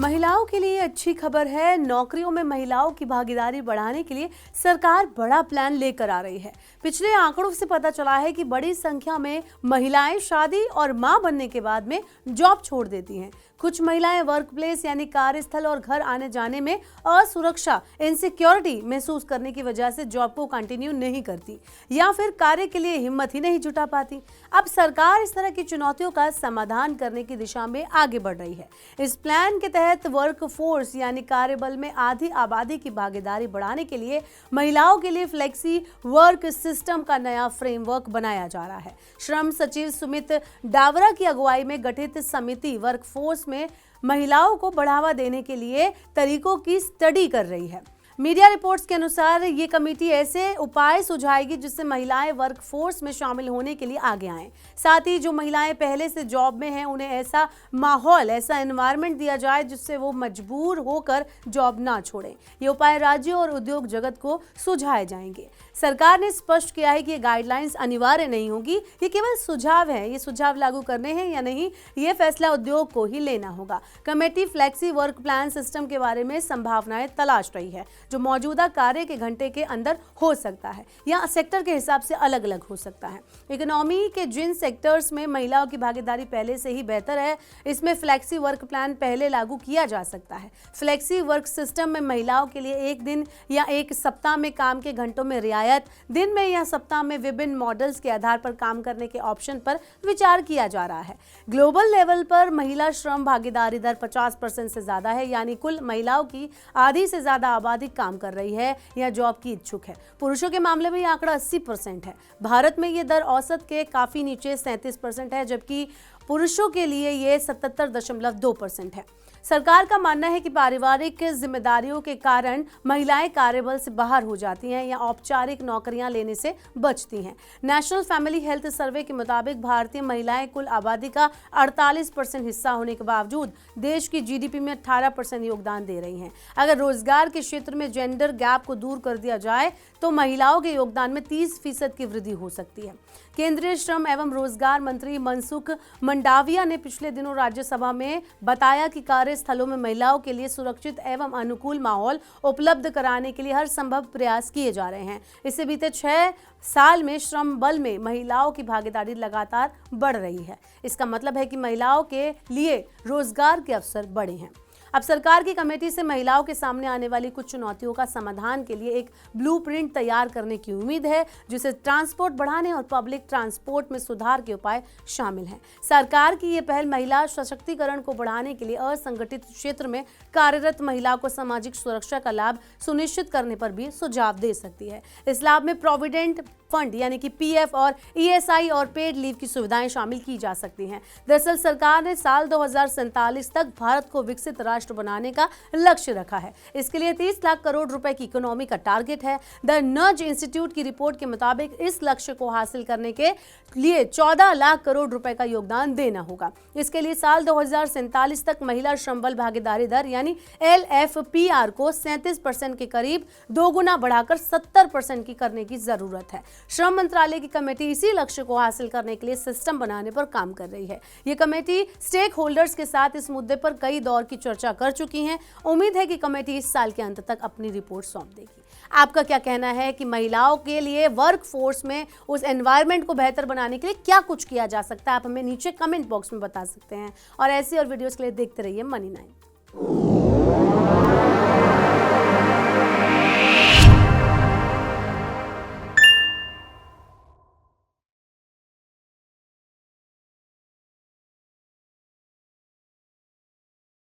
महिलाओं के लिए अच्छी खबर है। नौकरियों में महिलाओं की भागीदारी बढ़ाने के लिए सरकार बड़ा प्लान लेकर आ रही है। पिछले आंकड़ों से पता चला है कि बड़ी संख्या में महिलाएं शादी और मां बनने के बाद में जॉब छोड़ देती हैं। कुछ महिलाएं वर्क प्लेस यानी कार्यस्थल और घर आने जाने में असुरक्षा इनसिक्योरिटी महसूस करने की वजह से जॉब को कंटिन्यू नहीं करती या फिर कार्य के लिए हिम्मत ही नहीं जुटा पाती। अब सरकार इस तरह की चुनौतियों का समाधान करने की दिशा में आगे बढ़ रही है। इस प्लान के तहत वर्क फोर्स यानी कार्यबल में आधी आबादी की भागीदारी बढ़ाने के लिए महिलाओं के लिए फ्लेक्सी वर्क सिस्टम का नया फ्रेमवर्क बनाया जा रहा है। श्रम सचिव सुमित डावरा की अगुवाई में गठित समिति वर्क फोर्स में महिलाओं को बढ़ावा देने के लिए तरीकों की स्टडी कर रही है। मीडिया रिपोर्ट्स के अनुसार ये कमेटी ऐसे उपाय सुझाएगी जिससे महिलाएं वर्क फोर्स में शामिल होने के लिए आगे आएं। साथ ही जो महिलाएं पहले से जॉब में हैं उन्हें ऐसा माहौल, ऐसा एनवायरनमेंट दिया जाए जिससे वो मजबूर होकर जॉब ना छोड़ें। ये उपाय राज्यों और उद्योग जगत को सुझाए जाएंगे। सरकार ने स्पष्ट किया है कि ये गाइडलाइंस अनिवार्य नहीं होगी, ये केवल सुझाव है। ये सुझाव लागू करने हैं या नहीं, ये फैसला उद्योग को ही लेना होगा। Committee flexi work plan system के बारे में संभावनाएं तलाश रही है, जो मौजूदा कार्य के घंटे के अंदर हो सकता है या सेक्टर के हिसाब से अलग अलग हो सकता है। इकोनॉमी के जिन सेक्टर्स में महिलाओं की भागीदारी पहले से ही बेहतर है, इसमें फ्लेक्सी वर्क प्लान पहले लागू किया जा सकता है। फ्लेक्सी वर्क सिस्टम में महिलाओं के लिए एक दिन या एक सप्ताह में काम के घंटों में रियायत, दिन में या सप्ताह में विभिन्न मॉडल्स के आधार पर काम करने के ऑप्शन पर विचार किया जा रहा है। ग्लोबल लेवल पर महिला श्रम भागीदारी दर 50% से ज्यादा है, यानी कुल महिलाओं की आधी से ज्यादा आबादी काम कर रही है या जॉब की इच्छुक है। पुरुषों के मामले में यह आंकड़ा 80% है। भारत में यह दर औसत के काफी नीचे 37% है, जबकि पुरुषों के लिए यह 77.2% है। सरकार का मानना है कि पारिवारिक जिम्मेदारियों के कारण महिलाएं कार्यबल से बाहर हो जाती हैं या औपचारिक नौकरियां लेने से बचती हैं। नेशनल फैमिली हेल्थ सर्वे के मुताबिक भारतीय महिलाएं कुल आबादी का 48% हिस्सा होने के बावजूद देश की जीडीपी में 18% योगदान दे रही हैं। अगर रोजगार के क्षेत्र में जेंडर गैप को दूर कर दिया जाए तो महिलाओं के योगदान में 30% की वृद्धि हो सकती है। केंद्रीय श्रम एवं रोजगार मंत्री मनसुख मंडाविया ने पिछले दिनों राज्यसभा में बताया कि कार्यस्थलों में महिलाओं के लिए सुरक्षित एवं अनुकूल माहौल उपलब्ध कराने के लिए हर संभव प्रयास किए जा रहे हैं। इससे बीते 6 साल में श्रम बल में महिलाओं की भागीदारी लगातार बढ़ रही है। इसका मतलब है कि महिलाओं के लिए रोजगार के अवसर बढ़े हैं। अब सरकार की कमेटी से महिलाओं के सामने आने वाली कुछ चुनौतियों का समाधान के लिए एक ब्लूप्रिंट तैयार करने की उम्मीद है, जिसे ट्रांसपोर्ट बढ़ाने और पब्लिक ट्रांसपोर्ट में सुधार के उपाय शामिल हैं। सरकार की ये पहल महिला सशक्तिकरण को बढ़ाने के लिए असंगठित क्षेत्र में कार्यरत महिलाओं को सामाजिक सुरक्षा का लाभ सुनिश्चित करने पर भी सुझाव दे सकती है। इस लाभ में प्रोविडेंट फंड यानी कि पीएफ और ईएसआई और पेड लीव की सुविधाएं शामिल की जा सकती हैं। दरअसल सरकार ने साल 2047 तक भारत को विकसित राष्ट्र बनाने का लक्ष्य रखा है। इसके लिए 30 लाख करोड़ रुपए की इकोनॉमी का टारगेट है। द नज इंस्टीट्यूट की रिपोर्ट के मुताबिक इस लक्ष्य को हासिल करने के लिए 14 लाख करोड़ रुपए का योगदान देना होगा। इसके लिए साल 2047 तक महिला श्रम बल भागीदारी दर यानी LFPR को 37% के करीब दोगुना बढ़ाकर 70% की करने की जरूरत है। श्रम मंत्रालय की कमेटी इसी लक्ष्य को हासिल करने के लिए सिस्टम बनाने पर काम कर रही है। ये कमेटी स्टेक होल्डर्स के साथ इस मुद्दे पर कई दौर की चर्चा कर चुकी है। उम्मीद है कि कमेटी इस साल के अंत तक अपनी रिपोर्ट सौंप देगी। आपका क्या कहना है कि महिलाओं के लिए वर्क फोर्स में उस एनवायरनमेंट को बेहतर बनाने के लिए क्या कुछ किया जा सकता है? आप हमें नीचे कमेंट बॉक्स में बता सकते हैं। और ऐसी और वीडियोस के लिए देखते रहिए मनी 9।